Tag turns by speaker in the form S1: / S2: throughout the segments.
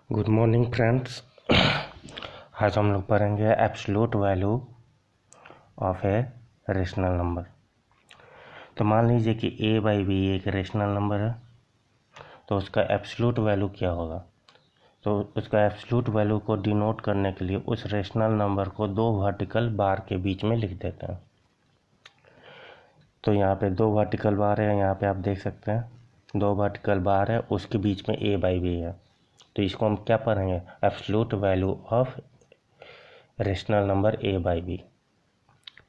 S1: Good morning friends. आज हम लोग पढ़ेंगे absolute value of a rational number. तो मान लीजिए कि a बाई बी एक रेशनल नंबर है, तो उसका एब्सोल्यूट वैल्यू क्या होगा। तो उसका एब्सोल्यूट वैल्यू को डिनोट करने के लिए उस रेशनल नंबर को दो वर्टिकल बार के बीच में लिख देते हैं। तो यहाँ पे दो वर्टिकल बार है, यहाँ पे आप देख सकते हैं दो वर्टिकल बार है, उसके बीच में a बाई बी है। तो इसको हम क्या पढ़ेंगे, absolute value of rational number a by B.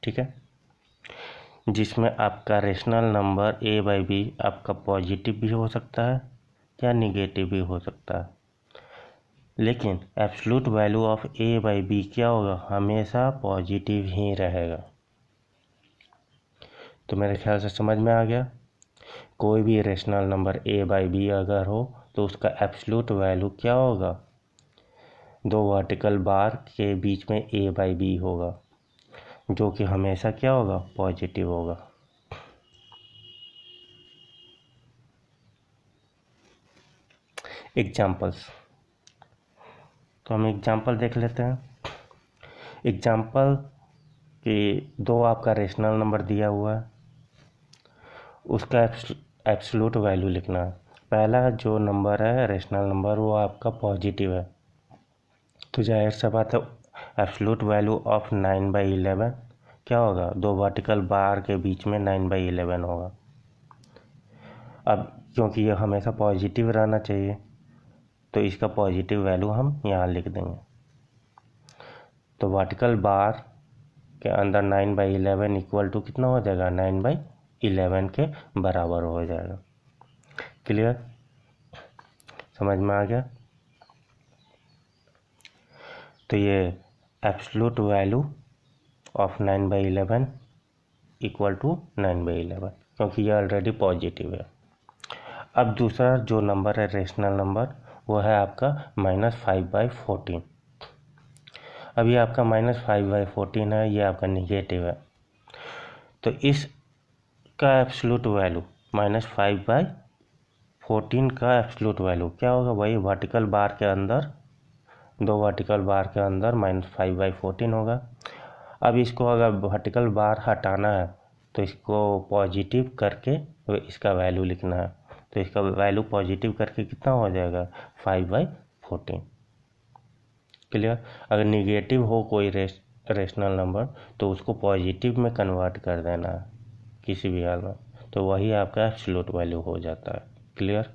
S1: ठीक है, जिसमें आपका rational number a by B आपका पॉजिटिव भी हो सकता है या निगेटिव भी हो सकता है, लेकिन absolute value of a by B क्या होगा, हमेशा पॉजिटिव ही रहेगा। तो मेरे ख्याल से समझ में आ गया। कोई भी rational number a by B अगर हो तो उसका एब्सोल्यूट वैल्यू क्या होगा, दो वर्टिकल बार के बीच में a बाई बी होगा, जो कि हमेशा क्या होगा, पॉजिटिव होगा। एग्जाम्पल्स, तो हम एग्जाम्पल देख लेते हैं। एग्जाम्पल कि दो आपका रेशनल नंबर दिया हुआ है, उसका एब्सोल्यूट वैल्यू लिखना है। पहला जो नंबर है रेशनल नंबर, वो आपका पॉजिटिव है, तो जाहिर सा बात है एब्सोल्यूट वैल्यू ऑफ 9/11 क्या होगा, दो वर्टिकल बार के बीच में 9/11 होगा। अब क्योंकि ये हमेशा पॉजिटिव रहना चाहिए, तो इसका पॉजिटिव वैल्यू हम यहाँ लिख देंगे। तो वर्टिकल बार के अंदर 9/11 इक्वल टू कितना हो जाएगा, 9/11 के बराबर हो जाएगा। क्लियर, समझ में आ गया। तो ये absolute value of 9/11 equal to 9/11, क्योंकि ये ऑलरेडी पॉजिटिव है। अब दूसरा जो नंबर है रेशनल नंबर, वो है आपका -5/14। अब ये आपका -5/14 है, ये आपका निगेटिव है। तो इसका एब्सोल्यूट वैल्यू -5/14 का एब्सोल्यूट वैल्यू क्या होगा, वही वर्टिकल बार के अंदर, दो वर्टिकल बार के अंदर -5/14 होगा। अब इसको अगर वर्टिकल बार हटाना है तो इसको पॉजिटिव करके इसका वैल्यू लिखना है। तो इसका वैल्यू पॉजिटिव करके कितना हो जाएगा, 5/14। क्लियर। अगर निगेटिव हो कोई रेशनल नंबर तो उसको पॉजिटिव में कन्वर्ट कर देना है किसी भी हाल में, तो वही आपका एब्सोल्यूट वैल्यू हो जाता है। क्लियर।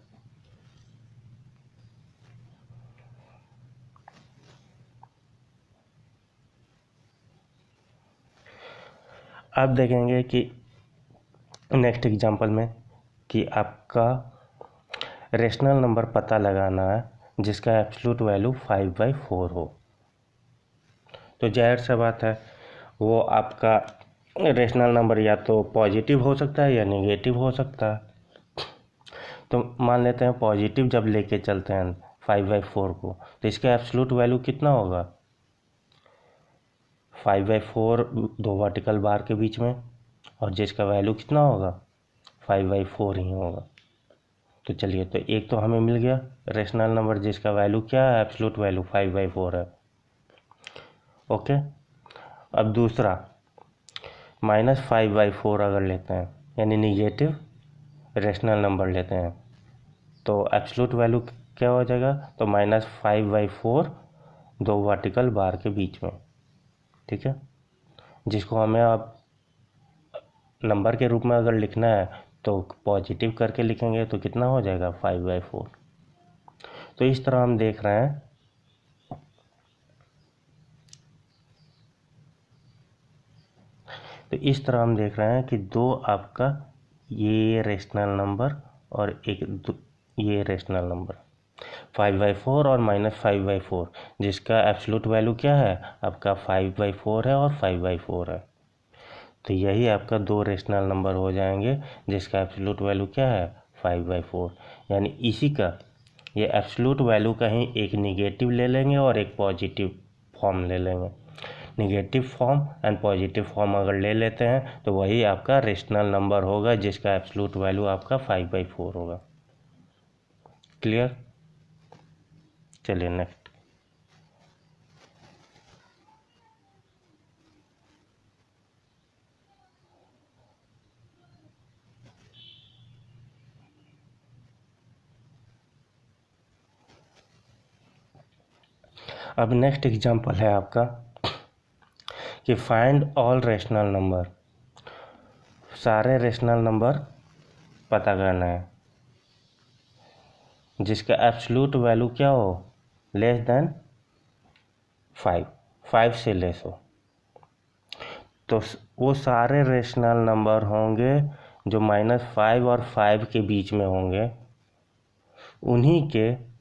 S1: आप देखेंगे कि नेक्स्ट एग्जांपल में कि आपका रेशनल नंबर पता लगाना है जिसका एब्सोल्यूट वैल्यू 5/4 हो। तो जाहिर सा बात है वो आपका रेशनल नंबर या तो पॉजिटिव हो सकता है या निगेटिव हो सकता है। तो मान लेते हैं पॉजिटिव जब लेके चलते हैं 5/4 को, तो इसका एब्सोल्यूट वैल्यू कितना होगा, 5/4 दो वर्टिकल बार के बीच में, और जिसका वैल्यू कितना होगा, 5/4 ही होगा। तो चलिए, तो एक तो हमें मिल गया रेशनल नंबर जिसका वैल्यू क्या है, एब्सोल्यूट वैल्यू 5/4 है। ओके। अब दूसरा -5/4 अगर लेते हैं, यानी निगेटिव रेशनल नंबर लेते हैं, तो एब्सोल्यूट वैल्यू क्या हो जाएगा, तो -5/4 दो वर्टिकल बार के बीच में। ठीक है, जिसको हमें अब नंबर के रूप में अगर लिखना है तो पॉजिटिव करके लिखेंगे तो कितना हो जाएगा, 5/4। तो इस तरह हम देख रहे हैं कि दो आपका ये रेशनल नंबर और एक ये रेशनल नंबर 5/4 और -5/4, जिसका एब्सोल्यूट वैल्यू क्या है, आपका 5/4 है और 5/4 है। तो यही आपका दो रेशनल नंबर हो जाएंगे जिसका एब्सोल्यूट वैल्यू क्या है, 5/4। यानी इसी का ये एब्सोल्यूट वैल्यू का ही एक निगेटिव ले लेंगे और एक पॉजिटिव फॉर्म ले लेंगे। Negative form and positive form अगर ले लेते हैं तो वही आपका रेशनल नंबर होगा जिसका एब्सोल्यूट वैल्यू आपका 5/4 होगा। क्लियर। चलिए नेक्स्ट। अब नेक्स्ट एग्जांपल है आपका कि फाइंड ऑल रेशनल नंबर। सारे रेशनल नंबर पता करना है जिसका एब्सोल्यूट वैल्यू क्या हो, लेस देन 5 से लेस हो। तो वो सारे रेशनल नंबर होंगे जो -5 और 5 के बीच में होंगे, उन्हीं के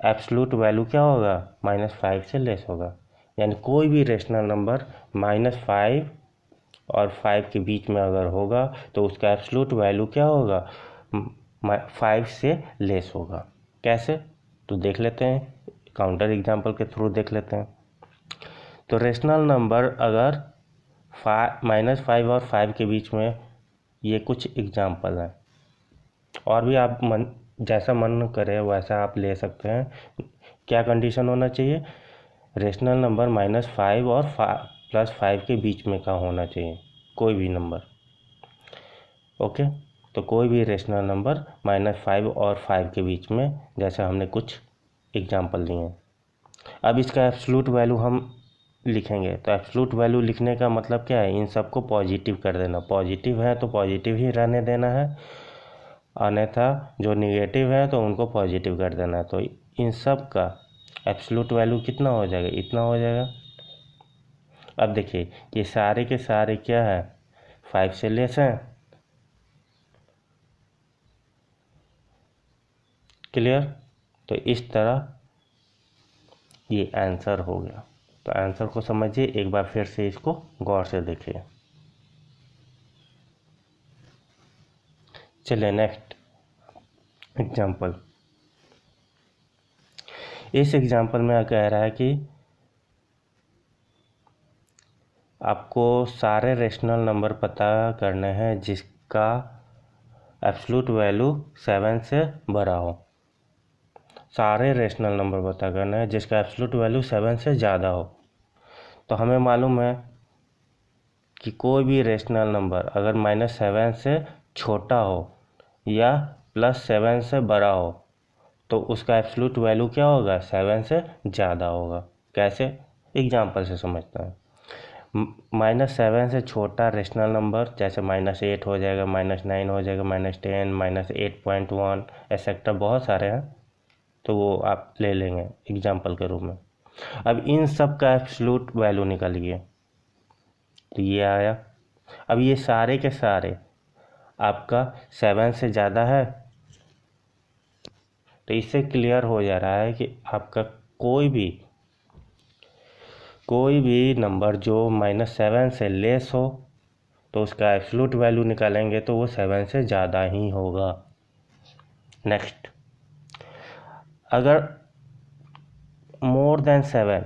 S1: एब्सोल्यूट वैल्यू क्या होगा, -5 से लेस होगा। यानी कोई भी रेशनल नंबर -5 और 5 के बीच में अगर होगा तो उसका एब्सोल्यूट वैल्यू क्या होगा, 5 से लेस होगा। कैसे, तो देख लेते हैं, काउंटर एग्जांपल के थ्रू देख लेते हैं। तो रेशनल नंबर अगर -5 और 5 के बीच में, ये कुछ एग्जांपल हैं, और भी आप जैसा मन करे वैसा आप ले सकते हैं। क्या कंडीशन होना चाहिए, रेशनल नंबर -5 और +5 के बीच में का होना चाहिए, कोई भी नंबर। ओके, तो कोई भी रेशनल नंबर -5 और 5 के बीच में, जैसा हमने कुछ एग्जांपल दिए हैं। अब इसका एब्सोल्यूट वैल्यू हम लिखेंगे। तो एब्सोल्यूट वैल्यू लिखने का मतलब क्या है, इन सबको पॉजिटिव कर देना। पॉजिटिव है तो पॉजिटिव ही रहने देना है, अन्यथा जो निगेटिव है तो उनको पॉजिटिव कर देना है। तो इन सब का एब्सोल्यूट वैल्यू कितना हो जाएगा, इतना हो जाएगा। अब देखिए ये सारे के सारे क्या है, 5 से लेस हैं। क्लियर, तो इस तरह ये आंसर हो गया। तो आंसर को समझिए, एक बार फिर से इसको गौर से देखिए। चलिए नेक्स्ट एग्जांपल। इस एग्जांपल में कह रहा है कि आपको सारे रेशनल नंबर पता करने हैं जिसका एब्सोल्यूट वैल्यू 7 से बड़ा हो। सारे रेशनल नंबर पता करना है जिसका एब्सोल्यूट वैल्यू 7 से ज़्यादा हो। तो हमें मालूम है कि कोई भी रेशनल नंबर अगर -7 से छोटा हो या +7 से बड़ा हो तो उसका एब्सोल्यूट वैल्यू क्या होगा, 7 से ज़्यादा होगा। कैसे, एग्जांपल से समझते हैं। -7 से छोटा रेशनल नंबर जैसे -8 हो जाएगा, -9 हो जाएगा, -10, -8.1 एक्सेट्रा, बहुत सारे हैं, तो वो आप ले लेंगे एग्जांपल के रूप में। अब इन सब का एब्सोल्यूट वैल्यू निकालिए, तो ये आया। अब ये सारे के सारे आपका 7 से ज़्यादा है, तो इससे क्लियर हो जा रहा है कि आपका कोई भी नंबर जो -7 से लेस हो तो उसका एब्सोल्यूट वैल्यू निकालेंगे तो वो 7 से ज़्यादा ही होगा। नेक्स्ट, अगर मोर देन 7,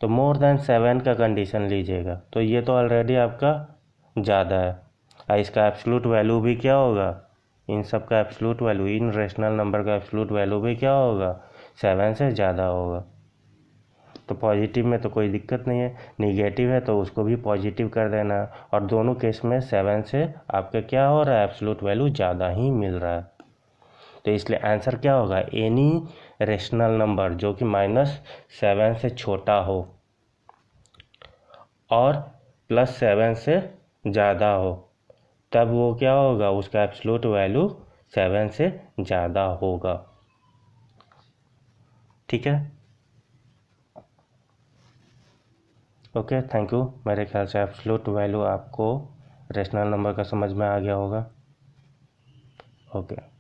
S1: तो मोर देन 7 का कंडीशन लीजिएगा, तो ये तो ऑलरेडी आपका ज़्यादा है, और इसका एब्सोल्यूट वैल्यू भी क्या होगा, इन सब का एब्सोल्यूट वैल्यू, इन रेशनल नंबर का एब्सोल्यूट वैल्यू भी क्या होगा, 7 से ज़्यादा होगा। तो पॉजिटिव में तो कोई दिक्कत नहीं है, निगेटिव है तो उसको भी पॉजिटिव कर देना, और दोनों केस में 7 से आपका क्या हो रहा है, एब्सोल्यूट वैल्यू ज़्यादा ही मिल रहा है। तो इसलिए आंसर क्या होगा, एनी रेशनल नंबर जो कि -7 से छोटा हो और +7 से ज़्यादा हो, तब वो क्या होगा, उसका एब्सोल्यूट वैल्यू 7 से ज़्यादा होगा। ठीक है, ओके, थैंक यू। मेरे ख्याल से एब्सोल्यूट वैल्यू आपको रेशनल नंबर का समझ में आ गया होगा। ओके।